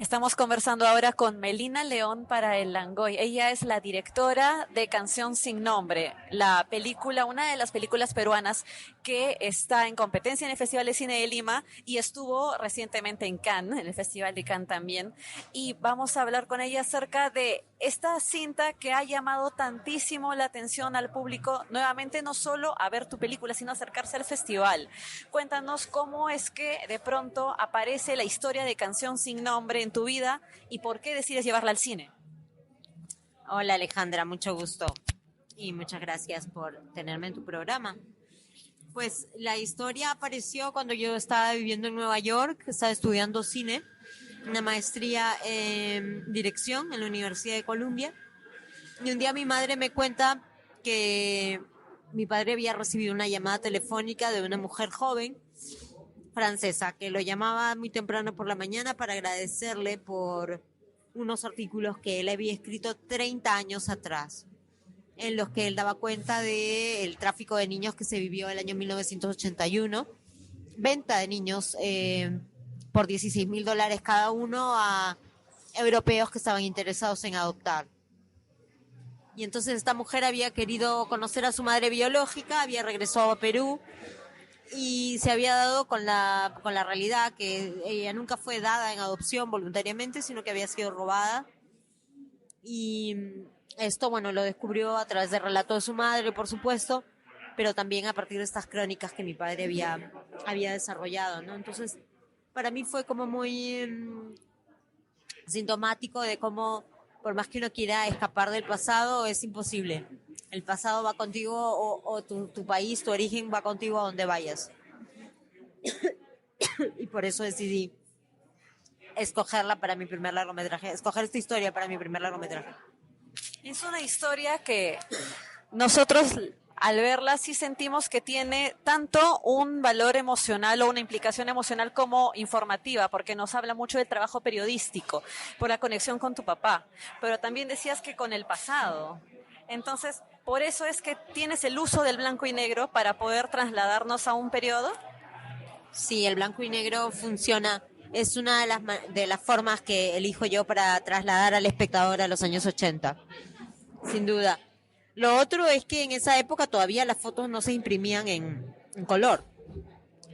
Estamos conversando ahora con Melina León para El Langoy. Ella es la directora de Canción sin Nombre, la película, una de las películas peruanas que está en competencia en el Festival de Cine de Lima y estuvo recientemente en Cannes, en el Festival de Cannes también. Y vamos a hablar con ella acerca de esta cinta que ha llamado tantísimo la atención al público, nuevamente no solo a ver tu película, sino acercarse al festival. Cuéntanos cómo es que de pronto aparece la historia de Canción sin Nombre en tu vida y por qué decides llevarla al cine. Hola Alejandra, mucho gusto y muchas gracias por tenerme en tu programa. Pues la historia apareció cuando yo estaba viviendo en Nueva York, estaba estudiando cine, una maestría en dirección en la Universidad de Columbia, y un día mi madre me cuenta que mi padre había recibido una llamada telefónica de una mujer joven francesa que lo llamaba muy temprano por la mañana para agradecerle por unos artículos que él había escrito 30 años atrás, en los que él daba cuenta del tráfico de niños que se vivió el año 1981, venta de niños por $16,000 cada uno a europeos que estaban interesados en adoptar. Y entonces esta mujer había querido conocer a su madre biológica, había regresado a Perú y se había dado con la realidad que ella nunca fue dada en adopción voluntariamente, sino que había sido robada. Y esto, bueno, lo descubrió a través del relato de su madre, por supuesto, pero también a partir de estas crónicas que mi padre había desarrollado, ¿no? Entonces, para mí fue como muy sintomático de cómo, por más que uno quiera escapar del pasado, es imposible. El pasado va contigo o tu país, tu origen va contigo a donde vayas. Y por eso decidí escoger esta historia para mi primer largometraje. Es una historia que nosotros al verla sí sentimos que tiene tanto un valor emocional o una implicación emocional como informativa, porque nos habla mucho del trabajo periodístico, por la conexión con tu papá, pero también decías que con el pasado. Entonces, por eso es que tienes el uso del blanco y negro para poder trasladarnos a un periodo. Sí, el blanco y negro funciona. Es una de las formas que elijo yo para trasladar al espectador a los años 80, sin duda. Lo otro es que en esa época todavía las fotos no se imprimían en color,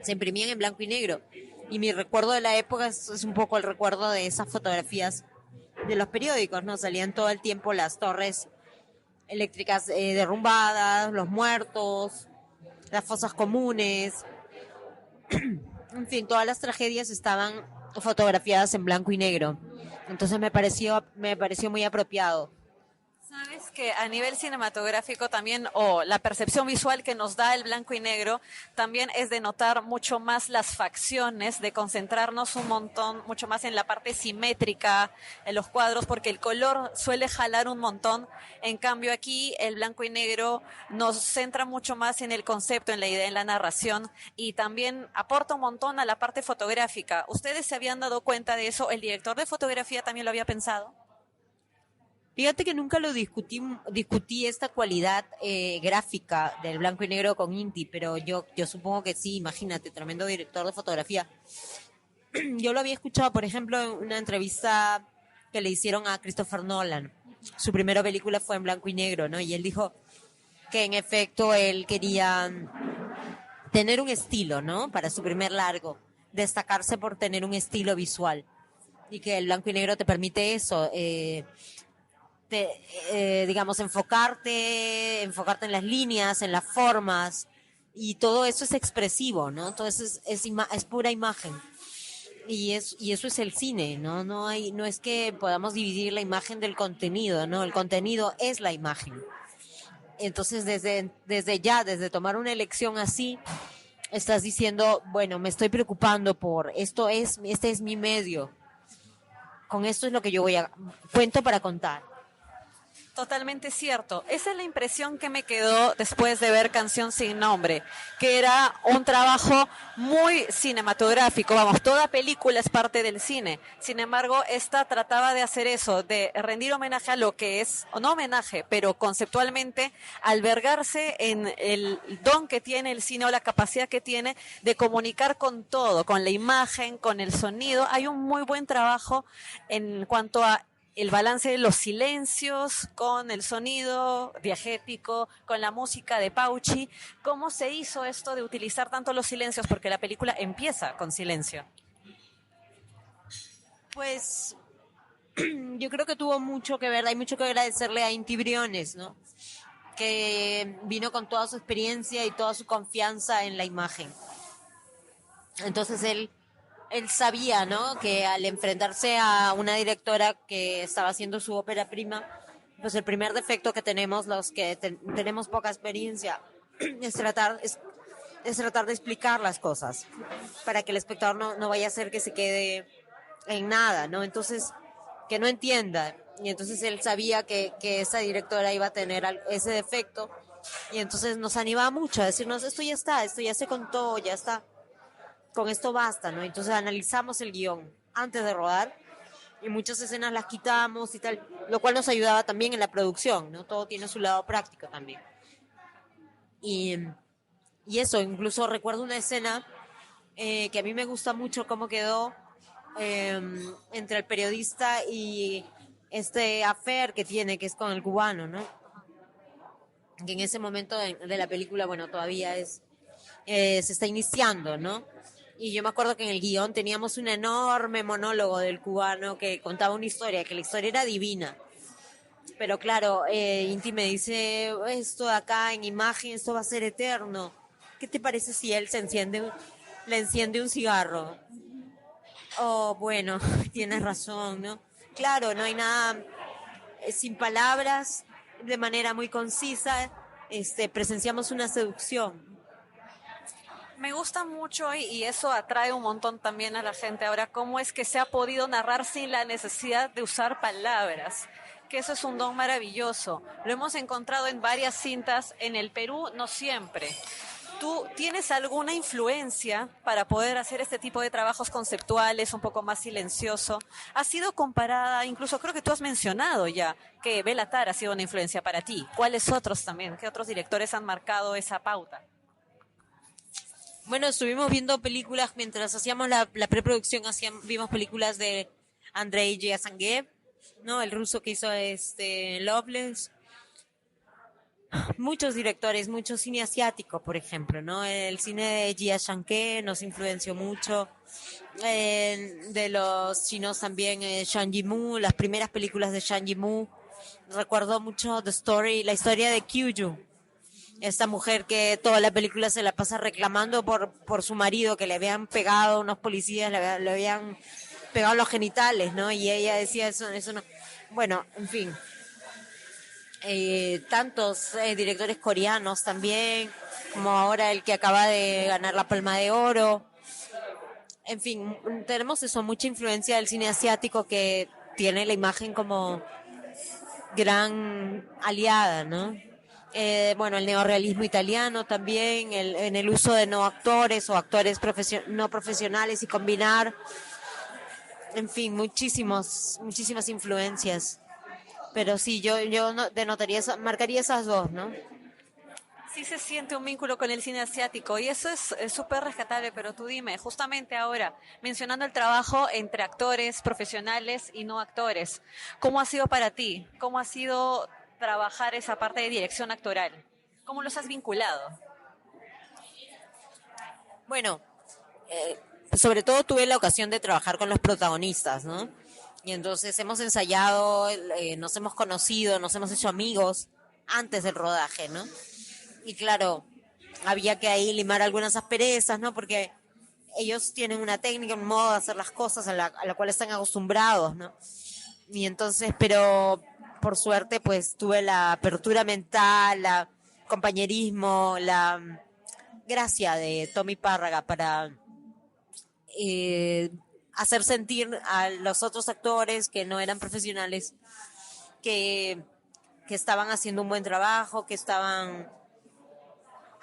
se imprimían en blanco y negro. Y mi recuerdo de la época es un poco el recuerdo de esas fotografías de los periódicos, ¿no? Salían todo el tiempo las torres eléctricas derrumbadas, los muertos, las fosas comunes. En fin, todas las tragedias estaban fotografiadas en blanco y negro. Entonces me pareció muy apropiado. Sabes que a nivel cinematográfico también, o la percepción visual que nos da el blanco y negro, también es de notar mucho más las facciones, de concentrarnos un montón, mucho más en la parte simétrica, en los cuadros, porque el color suele jalar un montón. En cambio aquí el blanco y negro nos centra mucho más en el concepto, en la idea, en la narración, y también aporta un montón a la parte fotográfica. ¿Ustedes se habían dado cuenta de eso? ¿El director de fotografía también lo había pensado? Fíjate que nunca discutí esta cualidad gráfica del blanco y negro con Inti, pero yo supongo que sí, imagínate, tremendo director de fotografía. Yo lo había escuchado, por ejemplo, en una entrevista que le hicieron a Christopher Nolan. Su primera película fue en blanco y negro, ¿no? Y él dijo que en efecto él quería tener un estilo, ¿no? Para su primer largo, destacarse por tener un estilo visual. Y que el blanco y negro te permite eso, digamos, enfocarte en las líneas, en las formas, y todo eso es expresivo, ¿no? Todo eso es pura imagen. Y eso es el cine, ¿no? No es que podamos dividir la imagen del contenido, ¿no? El contenido es la imagen. Entonces, desde tomar una elección así, estás diciendo, bueno, me estoy preocupando por este es mi medio. Con esto es lo que cuento para contar. Totalmente cierto. Esa es la impresión que me quedó después de ver Canción sin Nombre, que era un trabajo muy cinematográfico. Vamos, toda película es parte del cine. Sin embargo, esta trataba de hacer eso, de rendir homenaje a lo que es, o no homenaje, pero conceptualmente albergarse en el don que tiene el cine o la capacidad que tiene de comunicar con todo, con la imagen, con el sonido. Hay un muy buen trabajo en cuanto a el balance de los silencios con el sonido diegético, con la música de Pauci. ¿Cómo se hizo esto de utilizar tanto los silencios? Porque la película empieza con silencio. Pues yo creo que tuvo mucho que ver, hay mucho que agradecerle a Inti Briones, ¿no? Que vino con toda su experiencia y toda su confianza en la imagen. Entonces él sabía, ¿no? Que al enfrentarse a una directora que estaba haciendo su ópera prima, pues el primer defecto que tenemos los que tenemos poca experiencia es tratar de explicar las cosas para que el espectador no vaya a ser que se quede en nada, ¿no? Entonces, que no entienda. Y entonces él sabía que esa directora iba a tener ese defecto y entonces nos animaba mucho a decirnos, esto ya está, esto ya se contó, ya está, con esto basta, ¿no? Entonces analizamos el guión antes de rodar y muchas escenas las quitamos y tal, lo cual nos ayudaba también en la producción, ¿no? Todo tiene su lado práctico también. Y, y eso, incluso recuerdo una escena que a mí me gusta mucho cómo quedó eh, entre el periodista y este affair que tiene, que es con el cubano, ¿no? Que en ese momento de la película, bueno, todavía se está iniciando, ¿no? Y yo me acuerdo que en el guión teníamos un enorme monólogo del cubano que contaba una historia, que la historia era divina. Pero claro, Inti me dice, esto de acá en imagen, esto va a ser eterno. ¿Qué te parece si él le enciende un cigarro? Oh, bueno, tienes razón, ¿no? Claro, no hay nada sin palabras, de manera muy concisa, presenciamos una seducción. Me gusta mucho y eso atrae un montón también a la gente ahora, cómo es que se ha podido narrar sin la necesidad de usar palabras, que eso es un don maravilloso. Lo hemos encontrado en varias cintas, en el Perú no siempre. ¿Tú tienes alguna influencia para poder hacer este tipo de trabajos conceptuales un poco más silencioso? Ha sido comparada, incluso creo que tú has mencionado ya que Bela Tarr ha sido una influencia para ti. ¿Cuáles otros también? ¿Qué otros directores han marcado esa pauta? Bueno, estuvimos viendo películas mientras hacíamos la preproducción, vimos películas de Andrei Yazangev, ¿no? El ruso que hizo Loveless. Muchos directores, mucho cine asiático, por ejemplo, ¿no? El cine de Jia Shanke nos influenció mucho. De los chinos también, Zhang Yimou, las primeras películas de Zhang Yimou. Recuerdo mucho la historia de Kyuju, esta mujer que toda la película se la pasa reclamando por su marido, que le habían pegado unos policías, le habían pegado los genitales, ¿no? Y ella decía, eso no. Bueno, en fin. Tantos directores coreanos también, como ahora el que acaba de ganar la Palma de Oro. En fin, tenemos eso, mucha influencia del cine asiático que tiene la imagen como gran aliada, ¿no? Bueno, el neorrealismo italiano también, en el uso de no actores o actores no profesionales y combinar, en fin, muchísimas influencias. Pero sí, yo denotaría, marcaría esas dos, ¿no? Sí se siente un vínculo con el cine asiático y eso es súper rescatable, pero tú dime, justamente ahora, mencionando el trabajo entre actores profesionales y no actores, ¿cómo ha sido para ti? ¿Cómo ha sido trabajar esa parte de dirección actoral? ¿Cómo los has vinculado? Bueno, sobre todo tuve la ocasión de trabajar con los protagonistas, ¿no? Y entonces hemos ensayado, nos hemos conocido, nos hemos hecho amigos antes del rodaje, ¿no? Y claro, había que ahí limar algunas asperezas, ¿no? Porque ellos tienen una técnica, un modo de hacer las cosas a la cual están acostumbrados, ¿no? Y entonces, pero por suerte, pues tuve la apertura mental, la compañerismo, la gracia de Tommy Párraga para hacer sentir a los otros actores que no eran profesionales que que estaban haciendo un buen trabajo, que estaban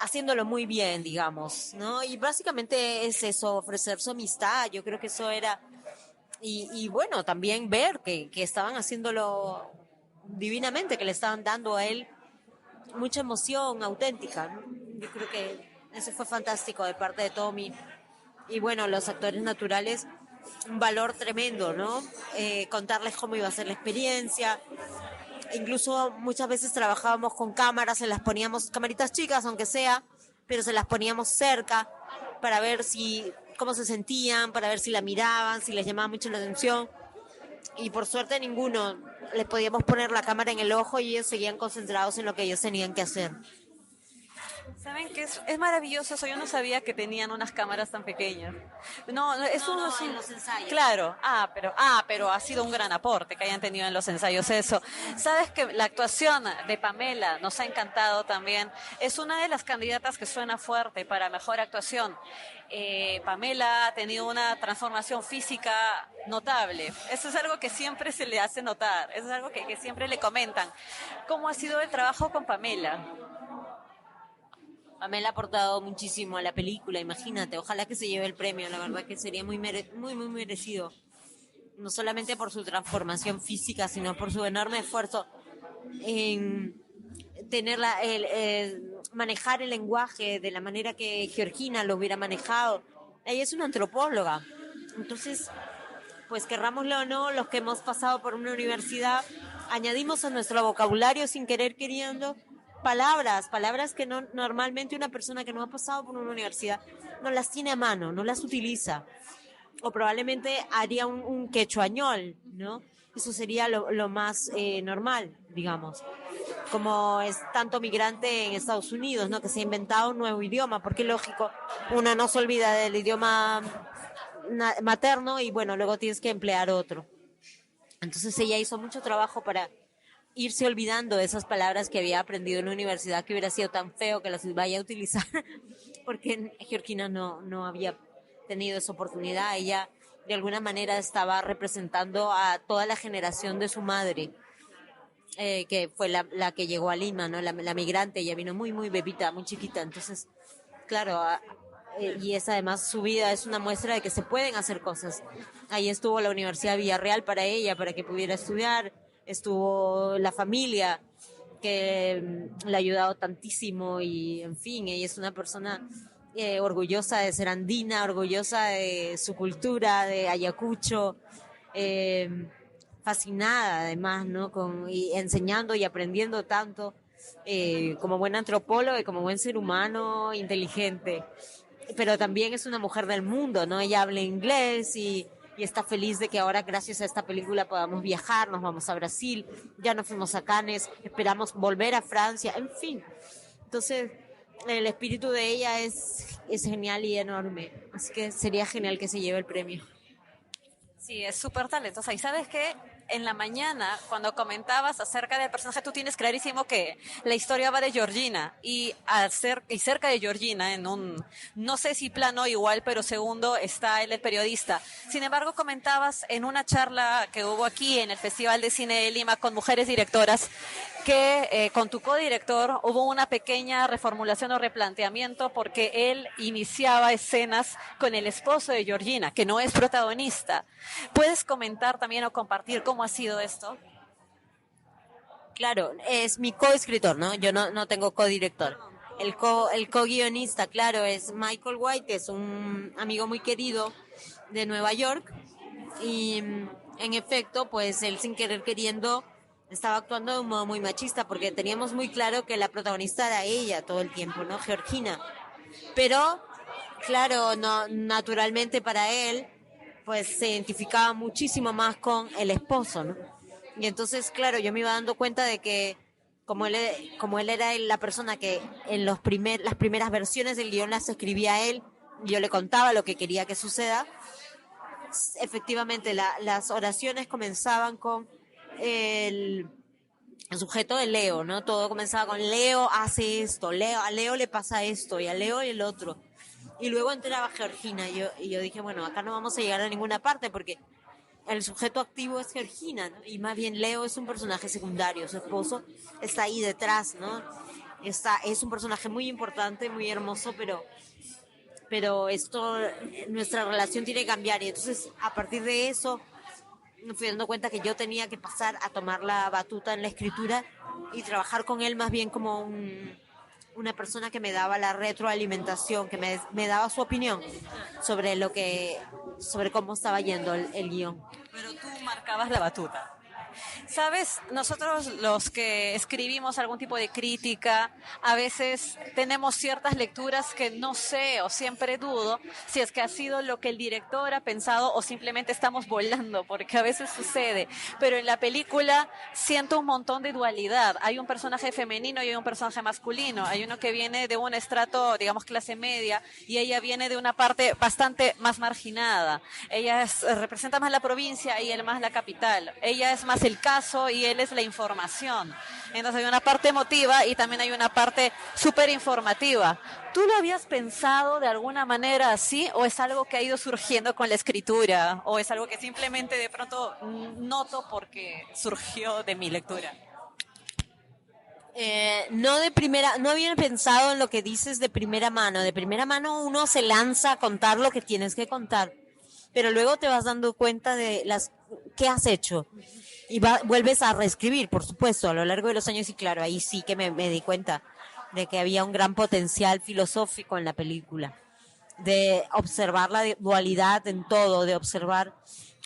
haciéndolo muy bien, digamos, ¿no? Y básicamente es eso, ofrecer su amistad, yo creo que eso era, y bueno, también ver que estaban haciéndolo divinamente, que le estaban dando a él mucha emoción auténtica, ¿no? Yo creo que eso fue fantástico de parte de Tommy. Y bueno, los actores naturales, un valor tremendo, ¿no? Contarles cómo iba a ser la experiencia. Incluso muchas veces trabajábamos con cámaras, se las poníamos, camaritas chicas aunque sea, pero se las poníamos cerca para ver cómo se sentían, para ver si la miraban, si les llamaba mucho la atención. Y por suerte ninguno les podíamos poner la cámara en el ojo y ellos seguían concentrados en lo que ellos tenían que hacer. ¿Saben qué es maravilloso eso? Yo no sabía que tenían unas cámaras tan pequeñas. No, En los ensayos. Claro, pero ha sido un gran aporte que hayan tenido en los ensayos eso. Sabes que la actuación de Pamela nos ha encantado también. Es una de las candidatas que suena fuerte para mejor actuación. Pamela ha tenido una transformación física notable. Eso es algo que siempre se le hace notar. Eso es algo que siempre le comentan. ¿Cómo ha sido el trabajo con Pamela? Pamela ha aportado muchísimo a la película, imagínate, ojalá que se lleve el premio, la verdad que sería muy merecido, no solamente por su transformación física, sino por su enorme esfuerzo en tener manejar el lenguaje de la manera que Georgina lo hubiera manejado. Ella es una antropóloga, entonces, pues querrámoslo o no, los que hemos pasado por una universidad, añadimos a nuestro vocabulario sin querer queriendo palabras que no, normalmente una persona que no ha pasado por una universidad no las tiene a mano, no las utiliza. O probablemente haría un quechuañol, ¿no? Eso sería lo más normal, digamos. Como es tanto migrante en Estados Unidos, ¿no? Que se ha inventado un nuevo idioma, porque lógico, uno no se olvida del idioma materno y bueno, luego tienes que emplear otro. Entonces ella hizo mucho trabajo para irse olvidando de esas palabras que había aprendido en la universidad, que hubiera sido tan feo que las vaya a utilizar, porque Georgina no había tenido esa oportunidad. Ella de alguna manera estaba representando a toda la generación de su madre, que fue la que llegó a Lima, ¿no? La migrante. Ella vino muy bebita, muy chiquita, entonces, claro, y es además su vida es una muestra de que se pueden hacer cosas. Ahí estuvo la Universidad de Villarreal para ella, para que pudiera estudiar, estuvo la familia que le ha ayudado tantísimo y en fin, ella es una persona orgullosa de ser andina, orgullosa de su cultura, de Ayacucho, fascinada además, ¿no? Y enseñando y aprendiendo tanto, como buen antropólogo y como buen ser humano inteligente. Pero también es una mujer del mundo, ¿no? Ella habla inglés y está feliz de que ahora gracias a esta película podamos viajar, nos vamos a Brasil, ya nos fuimos a Cannes, esperamos volver a Francia, en fin. Entonces, el espíritu de ella es genial y enorme, así que sería genial que se lleve el premio. Sí, es súper talentosa. ¿Y sabes qué? En la mañana, cuando comentabas acerca del personaje, tú tienes clarísimo que la historia va de Georgina y cerca de Georgina, no sé si plano igual, pero segundo, está el periodista. Sin embargo, comentabas en una charla que hubo aquí en el Festival de Cine de Lima con mujeres directoras que con tu codirector hubo una pequeña reformulación o replanteamiento porque él iniciaba escenas con el esposo de Georgina, que no es protagonista. ¿Puedes comentar también o compartir cómo ha sido esto? Claro, es mi coescritor, ¿no? Yo no tengo codirector. El co-guionista, claro, es Michael White, que es un amigo muy querido de Nueva York. Y en efecto, pues él sin querer queriendo estaba actuando de un modo muy machista, porque teníamos muy claro que la protagonista era ella todo el tiempo, ¿no? Georgina. Pero, claro, no, naturalmente para él, pues se identificaba muchísimo más con el esposo, ¿no? Y entonces, claro, yo me iba dando cuenta de que como él era la persona que en las primeras versiones del guión las escribía él, yo le contaba lo que quería que suceda. Efectivamente, las oraciones comenzaban con el sujeto de Leo, ¿no? Todo comenzaba con Leo hace esto, a Leo le pasa esto, y a Leo y el otro. Y luego entraba Georgina, y yo dije, bueno, acá no vamos a llegar a ninguna parte, porque el sujeto activo es Georgina, ¿no? Y más bien Leo es un personaje secundario, su esposo está ahí detrás, ¿no? Es un personaje muy importante, muy hermoso, pero nuestra relación tiene que cambiar. Y entonces, a partir de eso, me fui dando cuenta que yo tenía que pasar a tomar la batuta en la escritura y trabajar con él más bien como una persona que me daba la retroalimentación, que me daba su opinión sobre sobre cómo estaba yendo el guión. Pero tú marcabas la batuta. Sabes, nosotros los que escribimos algún tipo de crítica, a veces tenemos ciertas lecturas que no sé o siempre dudo si es que ha sido lo que el director ha pensado o simplemente estamos volando, porque a veces sucede. Pero en la película siento un montón de dualidad. Hay un personaje femenino y hay un personaje masculino. Hay uno que viene de un estrato, digamos, clase media, y ella viene de una parte bastante más marginada. Representa más la provincia y él más la capital. Ella es más el caso y él es la información. Entonces hay una parte emotiva y también hay una parte súper informativa. ¿Tú lo habías pensado de alguna manera así o es algo que ha ido surgiendo con la escritura o es algo que simplemente de pronto noto porque surgió de mi lectura? No de primera, no había pensado en lo que dices de primera mano. De primera mano uno se lanza a contar lo que tienes que contar, pero luego te vas dando cuenta de qué has hecho y vuelves a reescribir, por supuesto, a lo largo de los años. Y claro, ahí sí que me di cuenta de que había un gran potencial filosófico en la película, de observar la dualidad en todo, de observar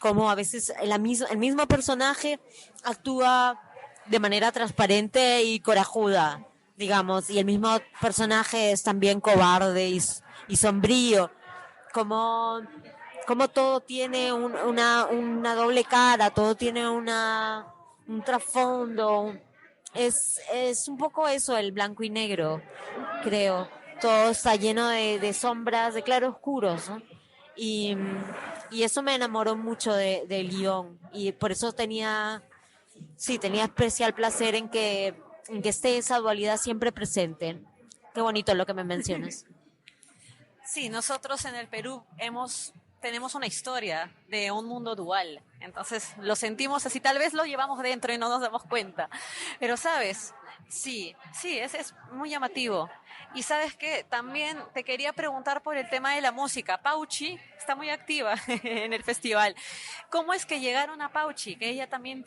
cómo a veces el mismo personaje actúa de manera transparente y corajuda, digamos, y el mismo personaje es también cobarde y sombrío, como todo tiene una doble cara, todo tiene un trasfondo. Es un poco eso, el blanco y negro, creo. Todo está lleno de sombras, de claroscuros, ¿no? Y, y eso me enamoró mucho del guión. Y por eso tenía especial placer en que esté esa dualidad siempre presente. Qué bonito lo que me mencionas. Sí, nosotros en el Perú tenemos una historia de un mundo dual, entonces lo sentimos así, tal vez lo llevamos dentro y no nos damos cuenta, pero sabes, sí, es muy llamativo. Y sabes que también te quería preguntar por el tema de la música. Pauchi está muy activa en el festival. ¿Cómo es que llegaron a Pauchi? Que ella también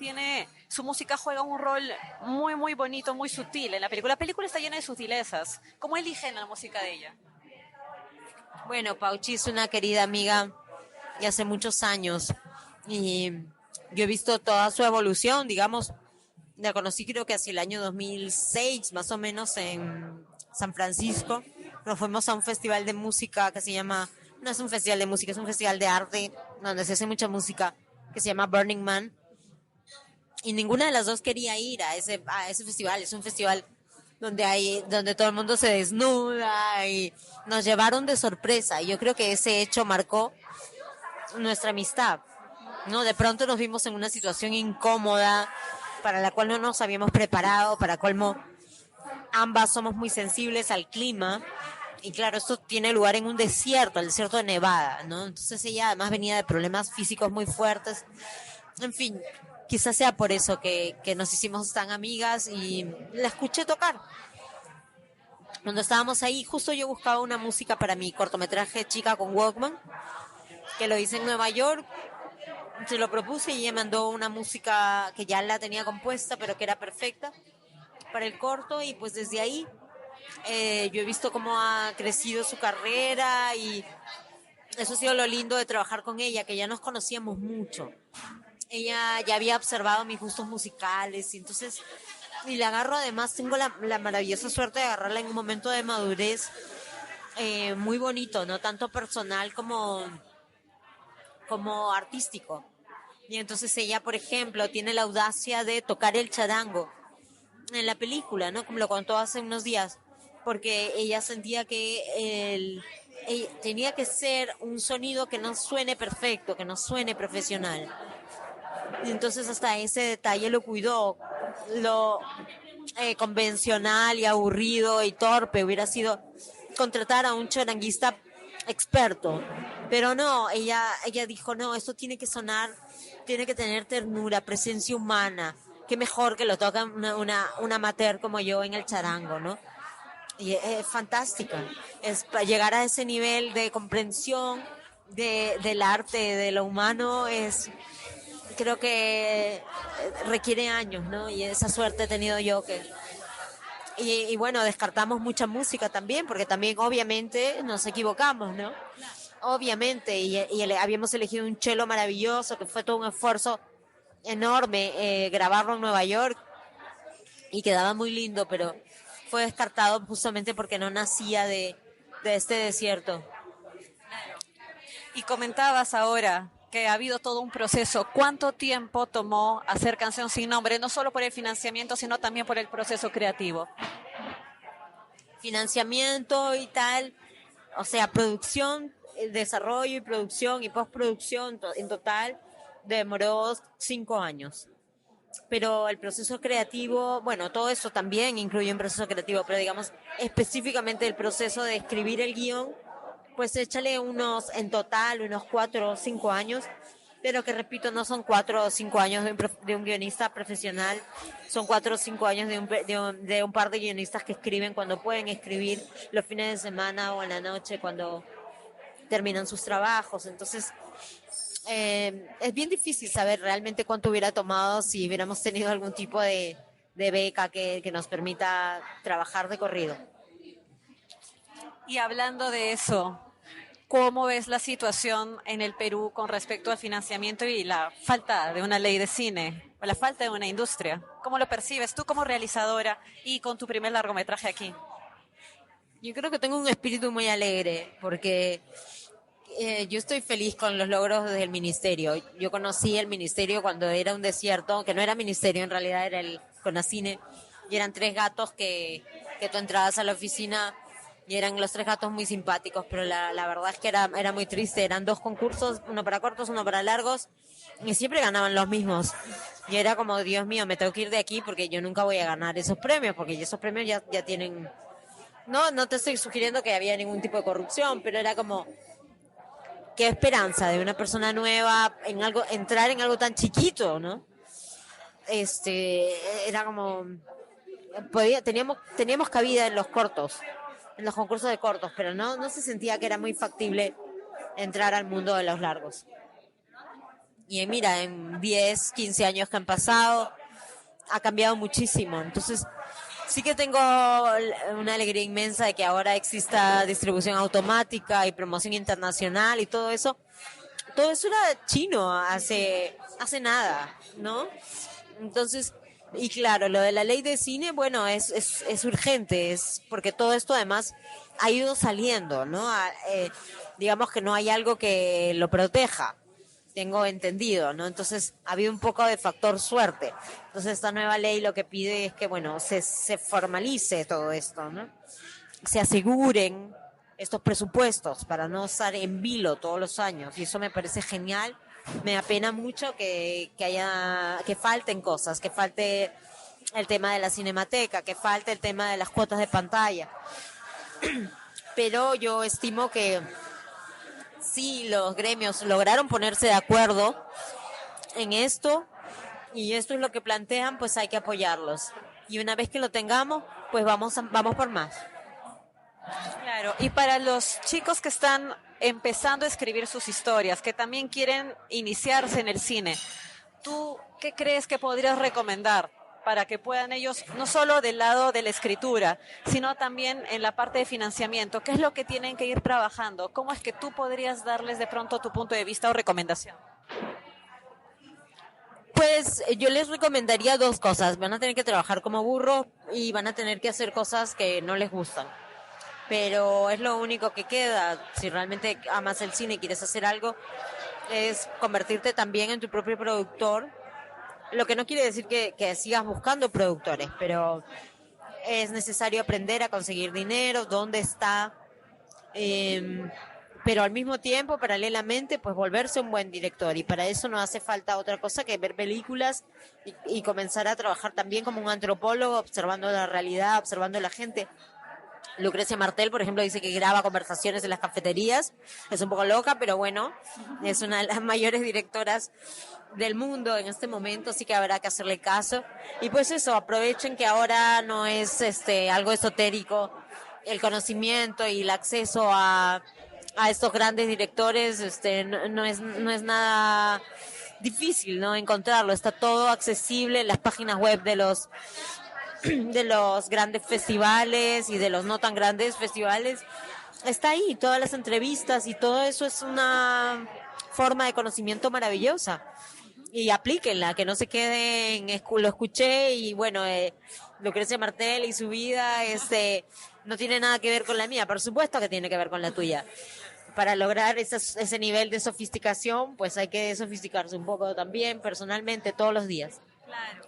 su música juega un rol muy, muy bonito, muy sutil en la película. La película está llena de sutilezas. ¿Cómo eligen la música de ella? Bueno, Pauchi es una querida amiga de hace muchos años y yo he visto toda su evolución, digamos. La conocí creo que hacia el año 2006, más o menos, en San Francisco. Nos fuimos a un festival de música que se llama, no es un festival de música, es un festival de arte donde se hace mucha música, que se llama Burning Man. Y ninguna de las dos quería ir a ese festival. Es un festival donde todo el mundo se desnuda y nos llevaron de sorpresa. Y yo creo que ese hecho marcó nuestra amistad, ¿no? De pronto nos vimos en una situación incómoda para la cual no nos habíamos preparado. Para colmo, ambas somos muy sensibles al clima. Y claro, esto tiene lugar en un desierto, el desierto de Nevada, ¿no? Entonces ella además venía de problemas físicos muy fuertes. En fin, quizás sea por eso que nos hicimos tan amigas y la escuché tocar. Cuando estábamos ahí, justo yo buscaba una música para mi cortometraje Chica con Walkman, que lo hice en Nueva York. Se lo propuse y ella mandó una música que ya la tenía compuesta, pero que era perfecta para el corto. Y pues desde ahí yo he visto cómo ha crecido su carrera y eso ha sido lo lindo de trabajar con ella, que ya nos conocíamos mucho. Ella ya había observado mis gustos musicales y la agarro, además tengo la maravillosa suerte de agarrarla en un momento de madurez muy bonito, no tanto personal como artístico. Y entonces ella, por ejemplo, tiene la audacia de tocar el charango en la película, ¿no? Como lo contó hace unos días, porque ella sentía que tenía que ser un sonido que no suene perfecto, que no suene profesional. Y entonces hasta ese detalle lo cuidó. Lo convencional y aburrido y torpe hubiera sido contratar a un charanguista experto. Pero no, ella dijo, no, esto tiene que sonar tiene que tener ternura, presencia humana. Qué mejor que lo toca una amateur como yo en el charango, ¿no? Y es fantástica. Es para llegar a ese nivel de comprensión del arte, de lo humano, creo que requiere años, ¿no? Y esa suerte he tenido yo y bueno, descartamos mucha música también, porque también obviamente nos equivocamos, ¿no? Obviamente, habíamos elegido un cello maravilloso, que fue todo un esfuerzo enorme grabarlo en Nueva York y quedaba muy lindo, pero fue descartado justamente porque no nacía de este desierto. Y comentabas ahora que ha habido todo un proceso. ¿Cuánto tiempo tomó hacer Canción Sin Nombre? No solo por el financiamiento, sino también por el proceso creativo. Financiamiento y tal, o sea, producción, desarrollo y producción y postproducción, en total demoró 5 años. Pero el proceso creativo, bueno, todo eso también incluye un proceso creativo, pero digamos específicamente el proceso de escribir el guión, pues échale en total, unos 4 o 5 años, pero que repito, no son 4 o 5 años de un guionista profesional, son 4 o 5 años de un par de guionistas que escriben cuando pueden escribir los fines de semana o en la noche cuando terminan sus trabajos. Entonces, es bien difícil saber realmente cuánto hubiera tomado si hubiéramos tenido algún tipo de beca que nos permita trabajar de corrido. Y hablando de eso, ¿cómo ves la situación en el Perú con respecto al financiamiento y la falta de una ley de cine, o la falta de una industria? ¿Cómo lo percibes tú como realizadora y con tu primer largometraje aquí? Yo creo que tengo un espíritu muy alegre porque yo estoy feliz con los logros del ministerio. Yo conocí el ministerio cuando era un desierto, que no era ministerio, en realidad era el CONACINE, y eran 3 gatos que tú entrabas a la oficina y eran los 3 gatos muy simpáticos, pero la verdad es que era muy triste. Eran 2 concursos, uno para cortos, uno para largos, y siempre ganaban los mismos. Y era como, Dios mío, me tengo que ir de aquí porque yo nunca voy a ganar esos premios, porque esos premios ya tienen... No te estoy sugiriendo que había ningún tipo de corrupción, pero era como... Qué esperanza de una persona nueva en algo, entrar en algo tan chiquito, ¿no? Era como teníamos cabida en los cortos, en los concursos de cortos, pero no se sentía que era muy factible entrar al mundo de los largos. Y mira, en 10, 15 años que han pasado, ha cambiado muchísimo. Entonces, sí que tengo una alegría inmensa de que ahora exista distribución automática y promoción internacional y todo eso. Todo eso era chino hace nada, ¿no? Entonces, y claro, lo de la ley de cine, bueno, es urgente, es porque todo esto además ha ido saliendo, ¿no? Digamos que no hay algo que lo proteja, tengo entendido, ¿no? Entonces ha habido un poco de factor suerte. Entonces esta nueva ley lo que pide es que, bueno, se formalice todo esto, ¿no? Se aseguren estos presupuestos para no estar en vilo todos los años, y eso me parece genial. Me apena mucho que falten cosas, que falte el tema de la cinemateca, que falte el tema de las cuotas de pantalla. Pero yo estimo que sí, los gremios lograron ponerse de acuerdo en esto, y esto es lo que plantean, pues hay que apoyarlos. Y una vez que lo tengamos, pues vamos por más. Claro, y para los chicos que están empezando a escribir sus historias, que también quieren iniciarse en el cine, ¿tú qué crees que podrías recomendar para que puedan ellos, no solo del lado de la escritura, sino también en la parte de financiamiento? ¿Qué es lo que tienen que ir trabajando? ¿Cómo es que tú podrías darles de pronto tu punto de vista o recomendación? Pues yo les recomendaría 2 cosas. Van a tener que trabajar como burro y van a tener que hacer cosas que no les gustan. Pero es lo único que queda. Si realmente amas el cine y quieres hacer algo, es convertirte también en tu propio productor. Lo que no quiere decir que sigas buscando productores, pero es necesario aprender a conseguir dinero, dónde está, pero al mismo tiempo, paralelamente, pues volverse un buen director, y para eso no hace falta otra cosa que ver películas y comenzar a trabajar también como un antropólogo, observando la realidad, observando la gente. Lucrecia Martel, por ejemplo, dice que graba conversaciones en las cafeterías. Es un poco loca, pero bueno, es una de las mayores directoras del mundo en este momento, así que habrá que hacerle caso. Y pues eso, aprovechen que ahora no es algo esotérico el conocimiento y el acceso a estos grandes directores, no es nada difícil, ¿no? Encontrarlo, está todo accesible en las páginas web de los grandes festivales y de los no tan grandes festivales. Está ahí, todas las entrevistas y todo eso es una forma de conocimiento maravillosa. Y aplíquenla, que no se queden, lo escuché y bueno, Lucrecia Martel y su vida no tiene nada que ver con la mía, por supuesto que tiene que ver con la tuya. Para lograr ese nivel de sofisticación, pues hay que sofisticarse un poco también, personalmente, todos los días. Claro.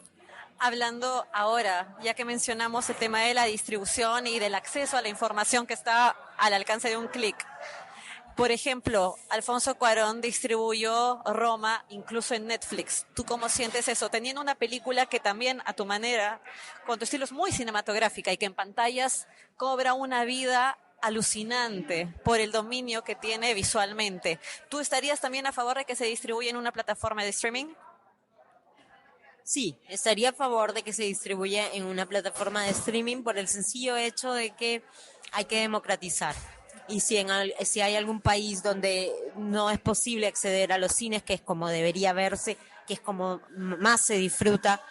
Hablando ahora, ya que mencionamos el tema de la distribución y del acceso a la información que está al alcance de un clic. Por ejemplo, Alfonso Cuarón distribuyó Roma incluso en Netflix. ¿Tú cómo sientes eso? Teniendo una película que también, a tu manera, con tu estilo es muy cinematográfica y que en pantallas cobra una vida alucinante por el dominio que tiene visualmente. ¿Tú estarías también a favor de que se distribuya en una plataforma de streaming? Sí, estaría a favor de que se distribuya en una plataforma de streaming por el sencillo hecho de que hay que democratizar. Y si hay algún país donde no es posible acceder a los cines, que es como debería verse, que es como más se disfruta,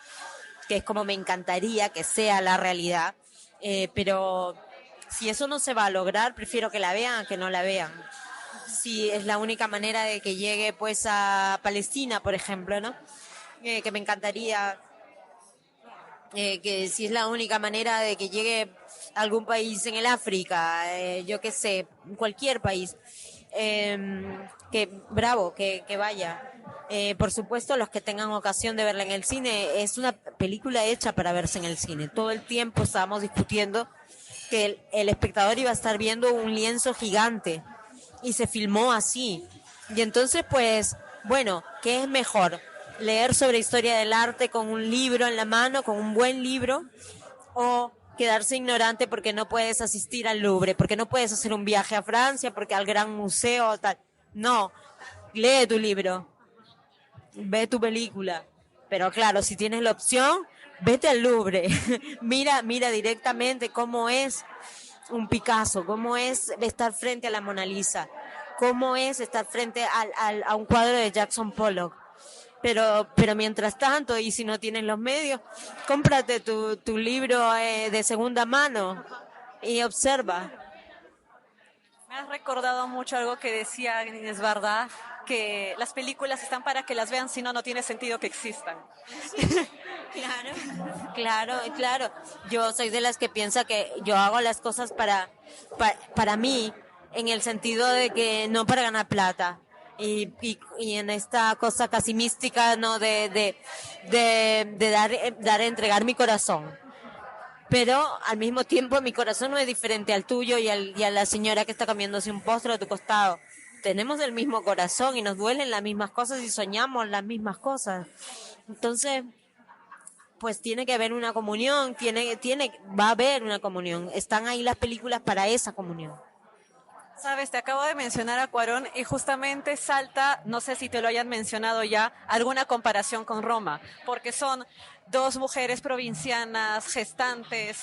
que es como me encantaría que sea la realidad, pero si eso no se va a lograr, prefiero que la vean a que no la vean. Si es la única manera de que llegue pues a Palestina, por ejemplo, ¿no? Que me encantaría, que si es la única manera de que llegue a algún país en el África, yo qué sé, cualquier país, que bravo, que vaya. Por supuesto, los que tengan ocasión de verla en el cine, es una película hecha para verse en el cine. Todo el tiempo estábamos discutiendo que el espectador iba a estar viendo un lienzo gigante y se filmó así. Y entonces, pues, bueno, ¿qué es mejor? ¿Leer sobre historia del arte con un libro en la mano, con un buen libro? ¿O quedarse ignorante porque no puedes asistir al Louvre, porque no puedes hacer un viaje a Francia, porque al Gran Museo, tal? No, lee tu libro, ve tu película. Pero claro, si tienes la opción, vete al Louvre. mira directamente cómo es un Picasso, cómo es estar frente a la Mona Lisa, cómo es estar frente a un cuadro de Jackson Pollock. Pero mientras tanto, y si no tienes los medios, cómprate tu libro de segunda mano y observa. Me has recordado mucho algo que decía Inés Barda, que las películas están para que las vean, si no, no tiene sentido que existan. Claro. Yo soy de las que piensa que yo hago las cosas para mí, en el sentido de que no para ganar plata. Y en esta cosa casi mística, ¿no? De entregar mi corazón. Pero al mismo tiempo mi corazón no es diferente al tuyo y a la señora que está comiéndose un postre a tu costado. Tenemos el mismo corazón y nos duelen las mismas cosas y soñamos las mismas cosas. Entonces, pues tiene que haber una comunión, va a haber una comunión. Están ahí las películas para esa comunión. Sabes, te acabo de mencionar a Cuarón y justamente salta, no sé si te lo hayan mencionado ya, alguna comparación con Roma, porque son dos mujeres provincianas, gestantes,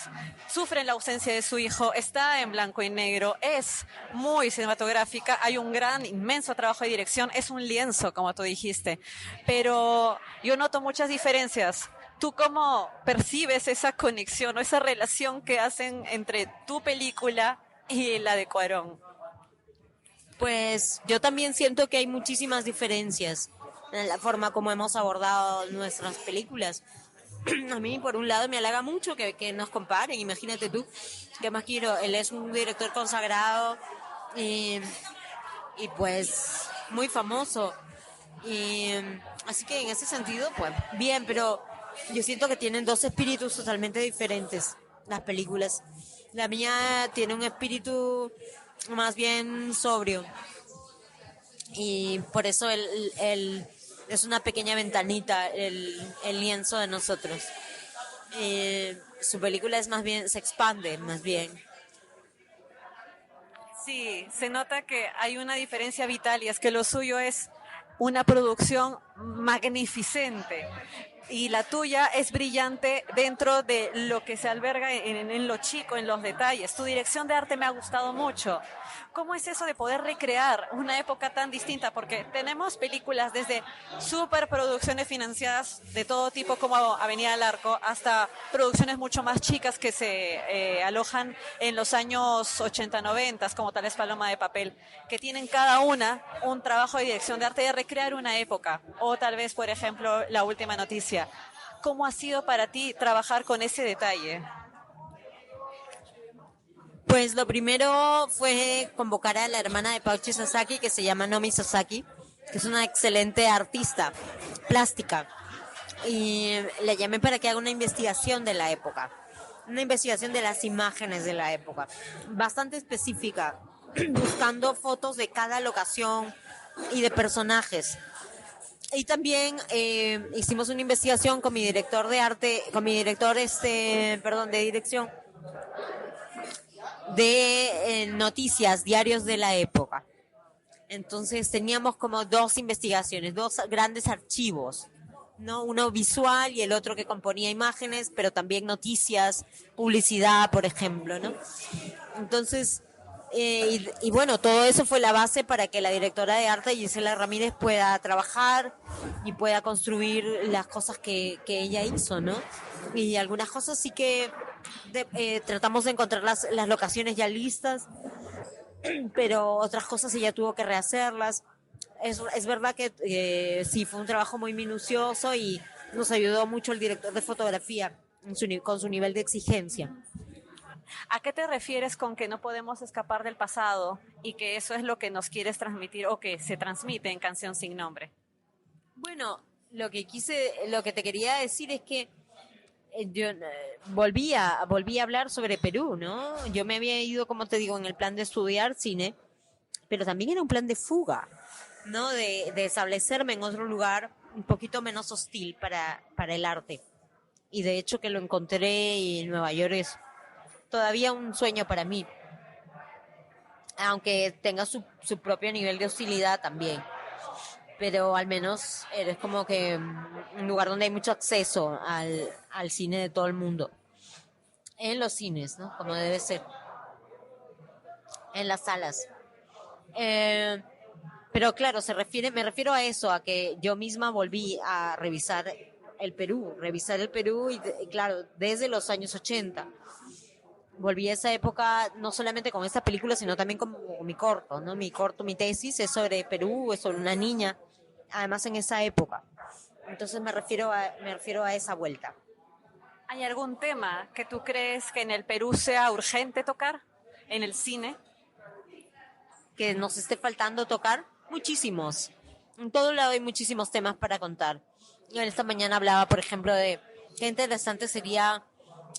sufren la ausencia de su hijo, está en blanco y negro, es muy cinematográfica, hay un gran, inmenso trabajo de dirección, es un lienzo, como tú dijiste, pero yo noto muchas diferencias. ¿Tú cómo percibes esa conexión o esa relación que hacen entre tu película y la de Cuarón? Pues yo también siento que hay muchísimas diferencias en la forma como hemos abordado nuestras películas. A mí, por un lado, me halaga mucho que nos comparen. Imagínate tú, ¿qué más quiero? Él es un director consagrado y pues muy famoso. Y así que en ese sentido, pues bien, pero yo siento que tienen dos espíritus totalmente diferentes las películas. La mía tiene un espíritu más bien sobrio y por eso es una pequeña ventanita el lienzo de nosotros. Su película es más bien, se expande más bien. Sí, se nota que hay una diferencia vital y es que lo suyo es una producción magnificente y la tuya es brillante dentro de lo que se alberga en lo chico, en los detalles. Tu dirección de arte me ha gustado mucho. ¿Cómo es eso de poder recrear una época tan distinta? Porque tenemos películas desde superproducciones financiadas de todo tipo como Avenida del Arco hasta producciones mucho más chicas que se alojan en los años 80, 90, como tal vez Paloma de Papel, que tienen cada una un trabajo de dirección de arte de recrear una época. O tal vez, por ejemplo, La Última Noticia. ¿Cómo ha sido para ti trabajar con ese detalle? Pues lo primero fue convocar a la hermana de Pauchi Sasaki, que se llama Nomi Sasaki, que es una excelente artista plástica. Y le llamé para que haga una investigación de la época, una investigación de las imágenes de la época, bastante específica, buscando fotos de cada locación y de personajes. Y también hicimos una investigación con mi director de arte, con mi director, de dirección, de noticias, diarios de la época. Entonces teníamos como dos investigaciones, dos grandes archivos, ¿no? Uno visual y el otro que componía imágenes, pero también noticias, publicidad, por ejemplo, ¿no? Entonces, y bueno, todo eso fue la base para que la directora de arte, Gisela Ramírez, pueda trabajar y pueda construir las cosas que ella hizo, ¿no? Y algunas cosas sí que tratamos de encontrar las locaciones ya listas, pero otras cosas ella tuvo que rehacerlas. Es verdad que sí, fue un trabajo muy minucioso y nos ayudó mucho el director de fotografía con su nivel de exigencia. ¿A qué te refieres con que no podemos escapar del pasado y que eso es lo que nos quieres transmitir o que se transmite en Canción sin Nombre? Bueno, lo que te quería decir es que yo volví a hablar sobre Perú, ¿no? Yo me había ido, como te digo, en el plan de estudiar cine, pero también era un plan de fuga, ¿no? De establecerme en otro lugar un poquito menos hostil para el arte. Y de hecho que lo encontré y Nueva York es todavía un sueño para mí, aunque tenga su propio nivel de hostilidad también. Pero al menos eres como que un lugar donde hay mucho acceso al cine de todo el mundo. En los cines, ¿no? Como debe ser. En las salas. Pero claro, me refiero a eso, a que yo misma volví a revisar el Perú y claro, desde los años 80. Volví a esa época no solamente con esta película, sino también con mi corto, ¿no? Mi tesis es sobre Perú, es sobre una niña, además en esa época. Entonces me refiero a esa vuelta. ¿Hay algún tema que tú crees que en el Perú sea urgente tocar en el cine? Que nos esté faltando tocar, muchísimos. En todo lado hay muchísimos temas para contar. Yo esta mañana hablaba, por ejemplo, de qué interesante sería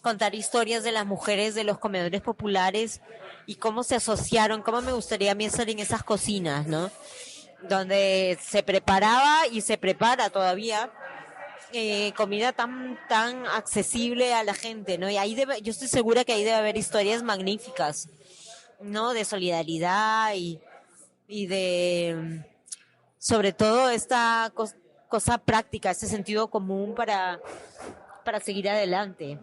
contar historias de las mujeres de los comedores populares y cómo se asociaron, cómo me gustaría a mí estar en esas cocinas, ¿no? Donde se preparaba y se prepara todavía comida tan accesible a la gente, ¿no? Y yo estoy segura que ahí debe haber historias magníficas, ¿no? De solidaridad y de, sobre todo, esta cosa práctica, ese sentido común para seguir adelante.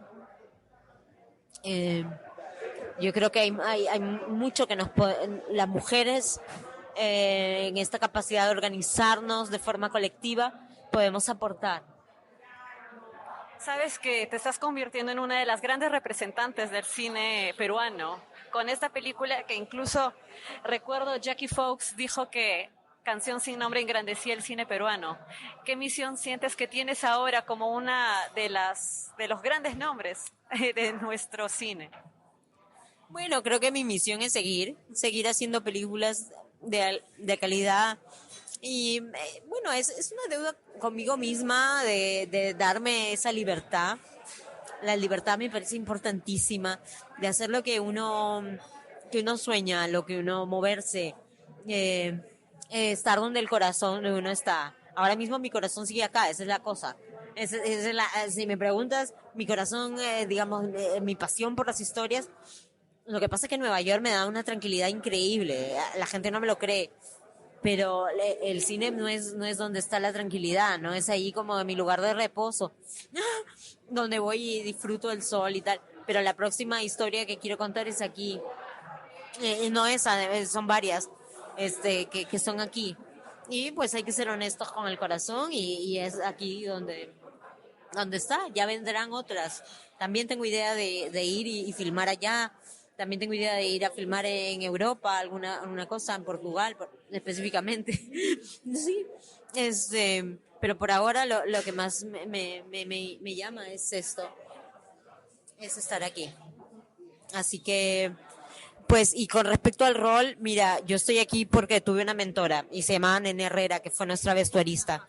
Yo creo que hay mucho que las mujeres, en esta capacidad de organizarnos de forma colectiva, podemos aportar. Sabes que te estás convirtiendo en una de las grandes representantes del cine peruano, con esta película que incluso recuerdo Jackie Fox dijo que Canción sin Nombre engrandecía el cine peruano. ¿Qué misión sientes que tienes ahora como una de los grandes nombres de nuestro cine? Bueno, creo que mi misión es seguir haciendo películas de calidad. Y bueno, es una deuda conmigo misma de darme esa libertad. La libertad me parece importantísima de hacer lo que uno sueña, lo que uno moverse, estar donde el corazón de uno está. Ahora mismo mi corazón sigue acá, esa es la cosa. Si me preguntas, mi corazón, digamos, mi pasión por las historias Lo que pasa es que Nueva York me da una tranquilidad increíble. La gente no me lo cree. Pero el cine no es donde está la tranquilidad, no es ahí como mi lugar de reposo, donde voy y disfruto del sol y tal. Pero la próxima historia que quiero contar es aquí. No esa, son varias que son aquí. Y pues hay que ser honestos con el corazón y es aquí donde está. Ya vendrán otras. También tengo idea de ir y filmar allá. También tengo idea de ir a filmar en Europa, alguna cosa, en Portugal específicamente. Sí, pero por ahora lo que más me llama es esto, es estar aquí. Así que, pues, y con respecto al rol, mira, yo estoy aquí porque tuve una mentora y se llamaba Nene Herrera, que fue nuestra vestuarista,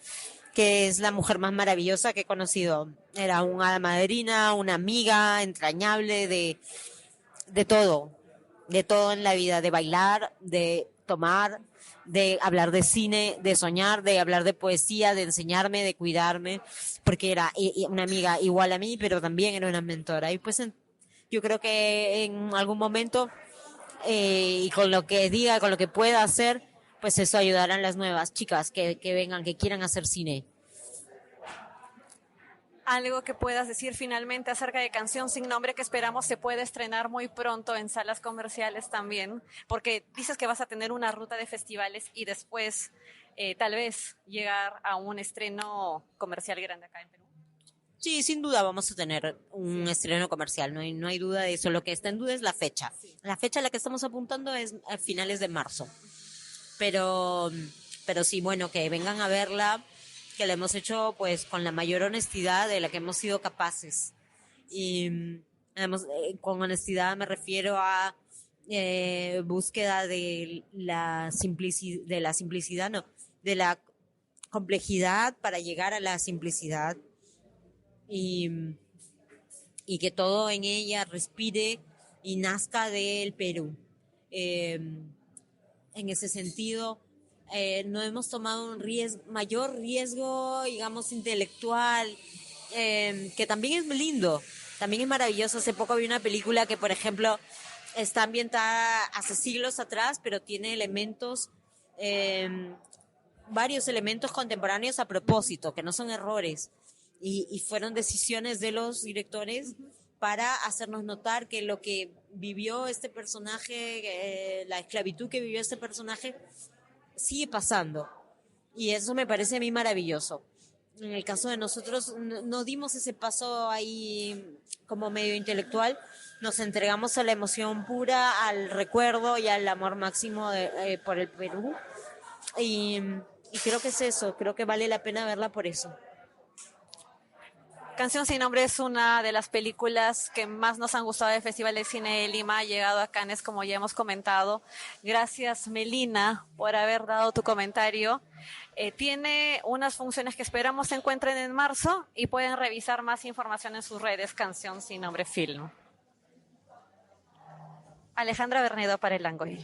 que es la mujer más maravillosa que he conocido. Era una hada madrina, una amiga entrañable de todo en la vida, de bailar, de tomar, de hablar de cine, de soñar, de hablar de poesía, de enseñarme, de cuidarme, porque era una amiga igual a mí, pero también era una mentora. Y pues yo creo que en algún momento, y con lo que diga, con lo que pueda hacer, pues eso ayudarán las nuevas chicas que vengan, que quieran hacer cine. Algo que puedas decir finalmente acerca de Canción sin Nombre, que esperamos se pueda estrenar muy pronto en salas comerciales también, porque dices que vas a tener una ruta de festivales y después tal vez llegar a un estreno comercial grande acá en Perú. Sí, sin duda vamos a tener un estreno comercial, no hay duda de eso. Lo que está en duda es la fecha. La fecha a la que estamos apuntando es a finales de marzo. Pero sí, bueno, que vengan a verla, que la hemos hecho pues con la mayor honestidad de la que hemos sido capaces. Y con honestidad me refiero a búsqueda de la simplicidad, no, de la complejidad para llegar a la simplicidad y, y que todo en ella respire y nazca del Perú. En ese sentido, no hemos tomado un mayor riesgo, digamos, intelectual, que también es lindo, también es maravilloso. Hace poco vi una película que, por ejemplo, está ambientada hace siglos atrás, pero tiene elementos, varios elementos contemporáneos a propósito, que no son errores, y fueron decisiones de los directores para hacernos notar que lo que vivió este personaje, la esclavitud que vivió este personaje, sigue pasando. Y eso me parece a mí maravilloso. En el caso de nosotros, no dimos ese paso ahí como medio intelectual, nos entregamos a la emoción pura, al recuerdo y al amor máximo por el Perú. Y creo que es eso, creo que vale la pena verla por eso. Canción sin Nombre es una de las películas que más nos han gustado del Festival de Cine de Lima, ha llegado a Cannes, como ya hemos comentado. Gracias, Melina, por haber dado tu comentario. Tiene unas funciones que esperamos se encuentren en marzo y pueden revisar más información en sus redes, Canción sin Nombre Film. Alejandra Bernedo para El Langoy.